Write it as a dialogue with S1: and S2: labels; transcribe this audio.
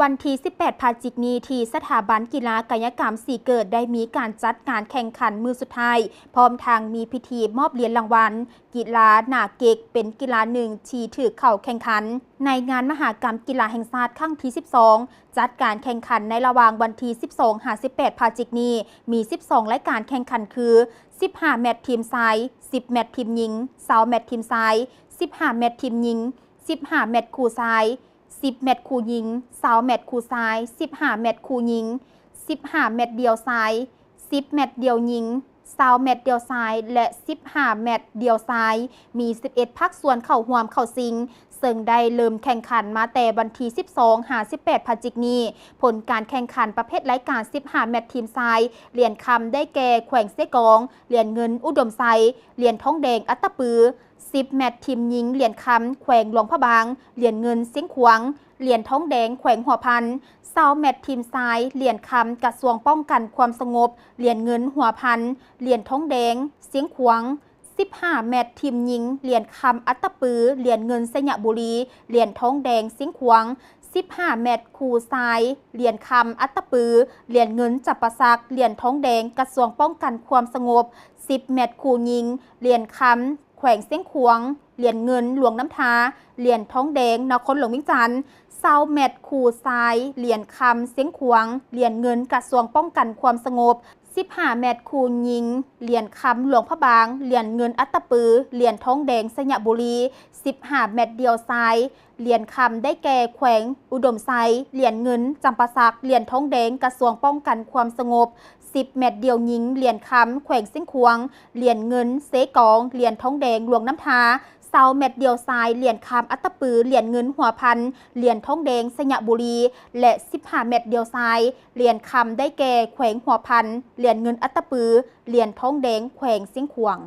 S1: วันที่ 18 พฤศจิกายนที่สถาบันกีฬากายกรรมสีเกิดได้มีการจัดการแข่งขันมือสุดท้ายพร้อมทางมีพิธีมอบเหรียญรางวัลกีฬาหน้าเก็กเป็นกีฬาหนึ่งที่ถือเข้าแข่งขันในงานมหกรรมกีฬาแห่งชาติครั้งที่ 12 จัดการแข่งขันในระหว่างวันที่ 12-18 พฤศจิกายนนี้มี 12 รายการแข่งขันคือ 15 แมตช์ทีมชาย 10 แมตช์ทีมหญิง 20 แมตช์ทีมชาย 15 แมตช์ทีมหญิง 15 แมตช์คู่ชาย10 แมตช์คู่หญิง20 แมตช์คู่ชาย 15 แมตช์คู่หญิง 15 แมตช์เดี่ยวชาย 10 แมตช์เดี่ยวหญิง20 แมตช์เดี่ยวชายและ 15 แมตช์เดี่ยวชายมี 11 ภาคส่วนเข้าร่วมเข้าชิงซึ่งได้เริ่มแข่งขันมาแต่วันที่ 12-18 พฤศจิกายนนี้ผลการแข่งขันประเภทรายการ 15 แมตช์ทีมชายเหรียญคำได้แก่แขวงเสกองเหรียญเงินอุดมไซเหรียญทองแดงอัตตปือ10 แมตช์ทีมหญิงเหรียญคำแขวงหลวงพระบางเหรียญเงินเสียงขวางเหรียญทองแดงแขวงหัวพัน20 แมตช์ทีมชายเหรียญคำกระทรวงป้องกันความสงบเหรียญเงินหัวพันเหรียญทองแดงเสียงขวาง15 แมตช์ทีมหญิงเหรียญคำอัตตปือเหรียญเงินสยบุรีเหรียญทองแดงเสียงขวาง15 แมตช์คู่ชายเหรียญคำอัตตปือเหรียญเงินจับประซักเหรียญทองแดงกระทรวงป้องกันความสงบ10 แมตช์คู่หญิงเหรียญคำแขวงเสียงขวางเหรียญเงินหลวงน้ำทาเหรียญทองแดงนครหลวงวิจันทร์20 แมตช์คู่ชายเหรียญคำเสียงขวางเหรียญเงินกระทรวงป้องกันความสงบ15 แมตช์คู่หญิงเหรียญคำหลวงพระบางเหรียญเงินอัตตปือเหรียญทองแดงสยบุรี15 แมตช์เดียวชายเหรียญคำได้แก่แขวงอุดมไซเหรียญเงินจำปาสักเหรียญทองแดงกระทรวงป้องกันความสงบ10 แมตช์เดียวหญิงเหรียญคำแขวงเส้นควงเหรียญเงินเสกองเหรียญทองแดงหลวงน้ำทา20 แมตช์เดียวชายเหรียญคำอัตตปือเหรียญเงินหัวพันเหรียญทองแดงสยบุรีและ15 แมตช์เดียวชายเหรียญคำได้แก่แขวงหัวพันเหรียญเงินอัตตปือเหรียญทองแดงแขวงเส้นควง